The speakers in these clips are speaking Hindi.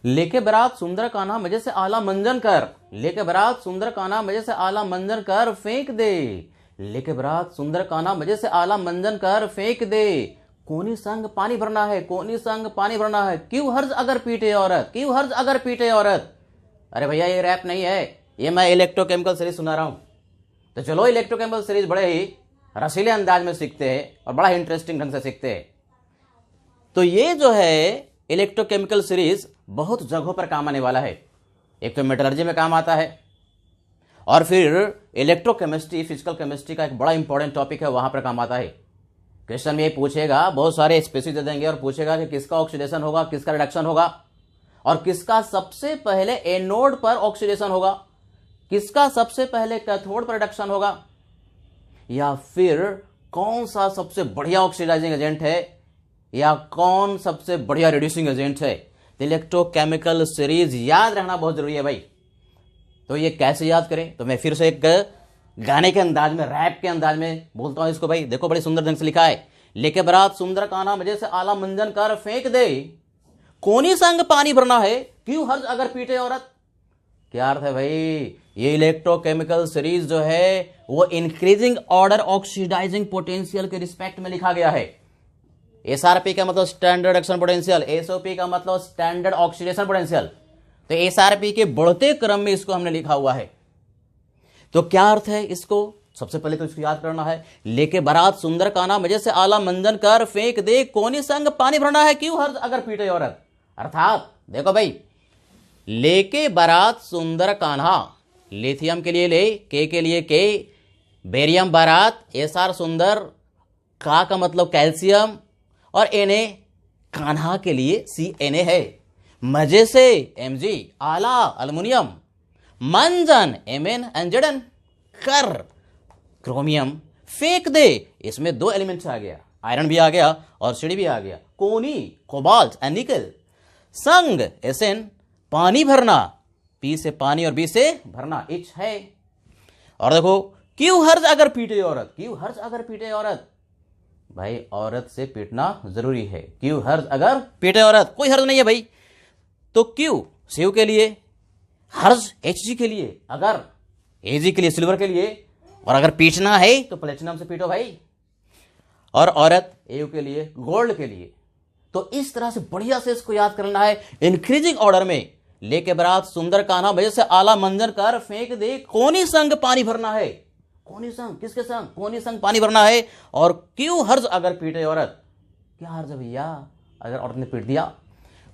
लेके बारात सुंदर कान्हा मजे से आला मंजन कर, लेके बारात सुंदर कान्हा मजे से आला मंजन कर फेंक दे, लेके बारात सुंदर कान्हा मजे से आला मंजन कर फेंक दे, कोनी संग पानी भरना है, कोनी संग पानी भरना है, क्यों हर्ज अगर पीटे औरत, क्यों हर्ज अगर पीटे औरत। अरे भैया ये रैप नहीं है, ये मैं इलेक्ट्रोकेमिकल सीरीज सुना रहा हूं। तो चलो इलेक्ट्रोकेमिकल सीरीज बड़े ही रसीले अंदाज में सीखते हैं और बड़ा ही इंटरेस्टिंग ढंग से सीखते हैं। तो ये जो है इलेक्ट्रोकेमिकल सीरीज बहुत जगहों पर काम आने वाला है। एक तो मेटलर्जी में काम आता है और फिर इलेक्ट्रोकेमिस्ट्री, फिजिकल केमिस्ट्री का एक बड़ा इंपॉर्टेंट टॉपिक है, वहां पर काम आता है। क्वेश्चन में ये पूछेगा, बहुत सारे स्पेसिस दे देंगे और पूछेगा कि किसका ऑक्सीडेशन होगा, किसका रिडक्शन होगा और किसका सबसे पहले एनोड पर ऑक्सीडेशन होगा, किसका सबसे पहले कैथोड पर रिडक्शन होगा, या फिर कौन सा सबसे बढ़िया ऑक्सीडाइजिंग एजेंट है या कौन सबसे बढ़िया रिड्यूसिंग एजेंट है। इलेक्ट्रोकेमिकल सीरीज याद रखना बहुत जरूरी है भाई। तो ये कैसे याद करें, तो मैं फिर से एक गाने के अंदाज में, रैप के अंदाज में बोलता हूं इसको भाई। देखो बड़े सुंदर ढंग से लिखा है, लेके बारात सुंदर कान्हा मजे से आला मंजन कर फेंक दे, कोनी संग पानी भरना है, क्यों हर्ज अगर पीटे औरत। क्या अर्थ है भाई, ये इलेक्ट्रोकेमिकल सीरीज जो है वो इंक्रीजिंग ऑर्डर ऑक्सीडाइजिंग पोटेंशियल के रिस्पेक्ट में लिखा गया है। एसआरपी का मतलब स्टैंडर्ड रिडक्शन पोटेंशियल, एसओपी का मतलब स्टैंडर्ड ऑक्सीडेशन पोटेंशियल। तो एसआरपी के बढ़ते क्रम में इसको हमने लिखा हुआ है। तो क्या अर्थ है इसको, सबसे पहले तो इसको याद करना है, लेके बारात सुंदर कान्हा मजे से आला मंजन कर फेंक दे, कोनी संग पानी भरना है, क्यों हर्ज अगर पीटे औरत। अर्थात देखो भाई, लेके बारात सुंदर कान्हा, लिथियम के लिए ले, के लिए के, बेरियम बारात, एसआर सुंदर, का मतलब कैल्शियम और एनए कान्हा के लिए CNA है, मजे से Mg, आला अल्युमिनियम, मंजन Mn एंजडन, कर क्रोमियम फेंक दे। इसमें दो एलिमेंट्स आ गया, आयरन भी आ गया और Cd भी आ गया, कोनी कोबाल्ट एंड निकल, संग Sn पानी भरना, P से पानी और B से भरना, इच है। और देखो, क्यों हर्ज अगर पीटे औरत, क्यों हर्ज अगर पीटे औरत। भाई औरत से पीटना जरूरी है, क्यों हर्ज अगर पीटे औरत, कोई हर्ज नहीं है भाई। तो क्यों शिव के लिए, हर्ज Hg के लिए, अगर Ag के लिए सिल्वर के लिए, और अगर पीटना है तो प्लेटिनम से पीटो भाई, और औरत Au के लिए, गोल्ड के लिए। तो इस तरह से बढ़िया से इसको याद करना है इंक्रीजिंग ऑर्डर में, लेके बारात सुंदर कान्हा मजे से आला मंजन कर फेंक दे, कोनी संग पानी भरना है, कोनी संग, किसके संग, कोनी संग पानी भरना है, और क्यों हर्ज अगर पीटे औरत। क्या हर्ज भैया अगर औरत ने पीट दिया।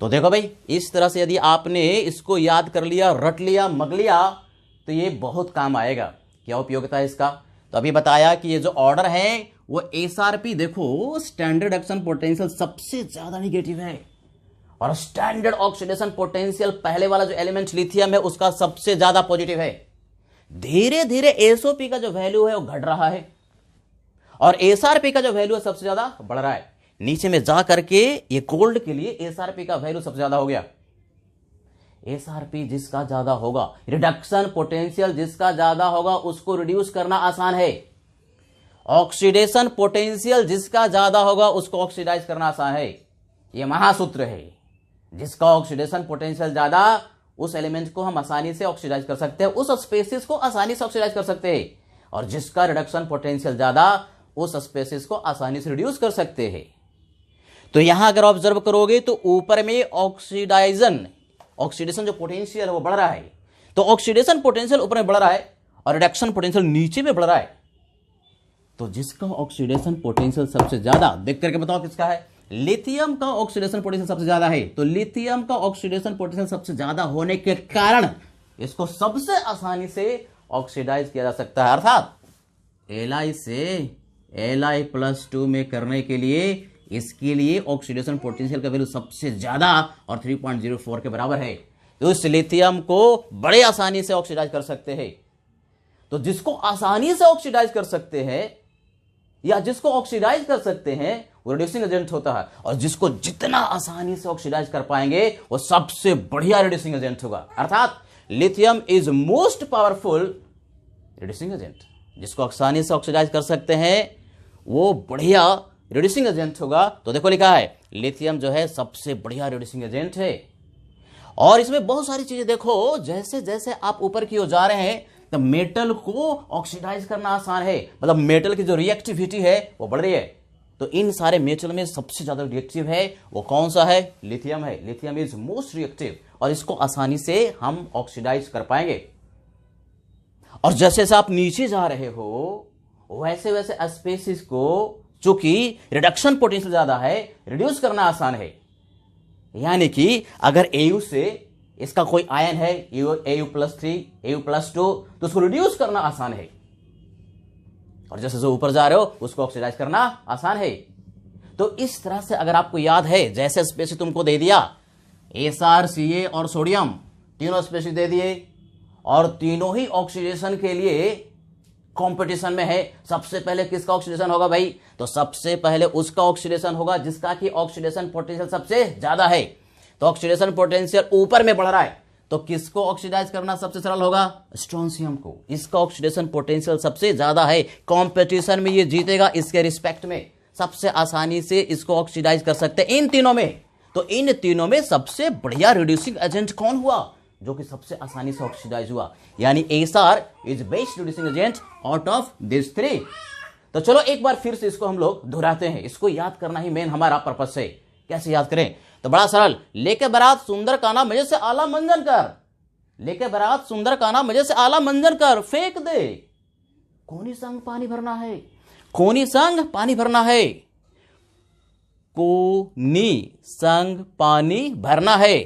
तो देखो भाई, इस तरह से यदि आपने इसको याद कर लिया, रट लिया, मग लिया, तो ये बहुत काम आएगा। क्या उपयोगिता है इसका, तो अभी बताया कि ये जो ऑर्डर है वो एसआरपी, देखो स्टैंडर्ड रिडक्शन पोटेंशियल सबसे ज्यादा निगेटिव है और स्टैंडर्ड ऑक्सीडेशन पोटेंशियल पहले वाला जो एलिमेंट लिथियम है उसका सबसे ज्यादा पॉजिटिव है। धीरे धीरे एसओपी का जो वैल्यू है वो घट रहा है और एसआरपी का जो वैल्यू है सबसे ज्यादा बढ़ रहा है। नीचे में जा करके ये गोल्ड के लिए एसआरपी का वैल्यू सबसे ज्यादा हो गया। एसआरपी जिसका ज्यादा होगा, रिडक्शन पोटेंशियल जिसका ज्यादा होगा, उसको रिड्यूस करना आसान है। ऑक्सीडेशन पोटेंशियल जिसका ज्यादा होगा उसको ऑक्सीडाइज करना आसान है। यह महासूत्र है, जिसका ऑक्सीडेशन पोटेंशियल ज्यादा उस एलिमेंट को हम आसानी से ऑक्सीडाइज कर सकते हैं, उस स्पेसिस को आसानी से ऑक्सीडाइज कर सकते हैं, और जिसका रिडक्शन पोटेंशियल ज्यादा उस स्पेसिस को आसानी से रिड्यूस कर सकते हैं। तो यहां अगर ऑब्जर्व करोगे तो ऊपर में ऑक्सीडेशन जो पोटेंशियल है वो बढ़ रहा है, तो ऑक्सीडेशन पोटेंशियल ऊपर में बढ़ रहा है और रिडक्शन पोटेंशियल नीचे में बढ़ रहा है। तो जिसका ऑक्सीडेशन पोटेंशियल सबसे ज्यादा, देख करके बताओ किसका है, लिथियम का ऑक्सीडेशन पोटेंशियल सबसे ज्यादा है। तो लिथियम का ऑक्सीडेशन पोटेंशियल सबसे ज्यादा होने के कारण इसको सबसे आसानी से ऑक्सीडाइज किया जा सकता है। अर्थात Li से Li+2 में करने के लिए इसके लिए ऑक्सीडेशन पोटेंशियल का वैल्यू सबसे ज्यादा और 3.04 के बराबर है। तो इस लिथियम को बड़े आसानी से ऑक्सीडाइज कर सकते हैं। तो जिसको आसानी से ऑक्सीडाइज कर सकते हैं या जिसको ऑक्सीडाइज कर सकते हैं वो रिड्यूसिंग एजेंट होता है, और जिसको जितना आसानी से ऑक्सीडाइज कर पाएंगे वो सबसे बढ़िया रिड्यूसिंग एजेंट होगा। अर्थात lithium is most powerful reducing agent. जिसको आसानी से ऑक्सीडाइज कर सकते हैं वो बढ़िया रिड्यूसिंग एजेंट होगा। तो देखो लिखा है लिथियम जो है सबसे बढ़िया रिड्यूसिंग एजेंट है। और इसमें बहुत सारी चीजें देखो, जैसे जैसे आप ऊपर की ओर जा रहे हैं तो मेटल को ऑक्सीडाइज करना आसान है, मतलब मेटल की जो रिएक्टिविटी है वो बढ़ रही है। तो इन सारे मेटल में सबसे ज्यादा रिएक्टिव है वो कौन सा है? लिथियम है। लिथियम इज मोस्ट रिएक्टिव और इसको आसानी से हम ऑक्सीडाइज कर पाएंगे। और जैसे जैसे आप नीचे जा रहे हो वैसे वैसे स्पेसीज को, चूंकि रिडक्शन पोटेंशियल ज्यादा है, रिड्यूस करना आसान है। यानी कि अगर Au से इसका कोई आयन है Au+3, Au+2, तो उसको रिड्यूस करना आसान है। और जैसे जो ऊपर जा रहे हो उसको ऑक्सीडाइज करना आसान है। तो इस तरह से अगर आपको याद है, जैसे स्पेसी तुमको दे दिया Sr, Ca और सोडियम, तीनों स्पेसी दे दिए और तीनों ही ऑक्सीडेशन के लिए कंपटीशन में है। सबसे पहले किसका ऑक्सीडेशन होगा भाई? तो सबसे पहले उसका ऑक्सीडेशन होगा जिसका कि ऑक्सीडेशन पोटेंशियल सबसे ज्यादा है। तो ऑक्सीडेशन पोटेंशियल ऊपर में बढ़ रहा है तो किसको ऑक्सीडाइज करना सबसे सरल होगा? स्ट्रोंशियम को। इसका ऑक्सीडेशन पोटेंशियल सबसे ज्यादा है, कंपटीशन में ये जीतेगा, इसके रिस्पेक्ट में सबसे आसानी से इसको ऑक्सीडाइज कर सकते हैं इन तीनों में। तो इन तीनों में सबसे बढ़िया रिड्यूसिंग एजेंट कौन हुआ जो कि सबसे आसानी से ऑक्सीडाइज हुआ? यानी Sr is best reducing agent out of this three. तो चलो एक बार फिर से इसको हम लोग दोहराते हैं, इसको याद करना ही मेन हमारा पर्पस है। कैसे याद करें? तो बड़ा सरल, लेके बारात सुंदर कान्हा मजे से आला मंजन कर, लेके बारात सुंदर कान्हा मजे से आला मंजन कर, फेंक दे कोनी संग पानी भरना है, कोनी संग पानी भरना है, कोनी संग पानी भरना है।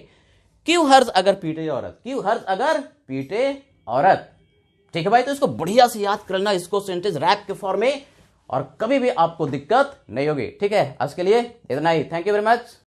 क्यों हर्ष अगर पीटे औरत, क्यों हर्ष अगर पीटे औरत। ठीक है भाई, तो इसको बढ़िया से याद करना, इसको सेंटेंस रैप के फॉर्म में, और कभी भी आपको दिक्कत नहीं होगी। ठीक है, आज के लिए इतना ही। Thank you very much.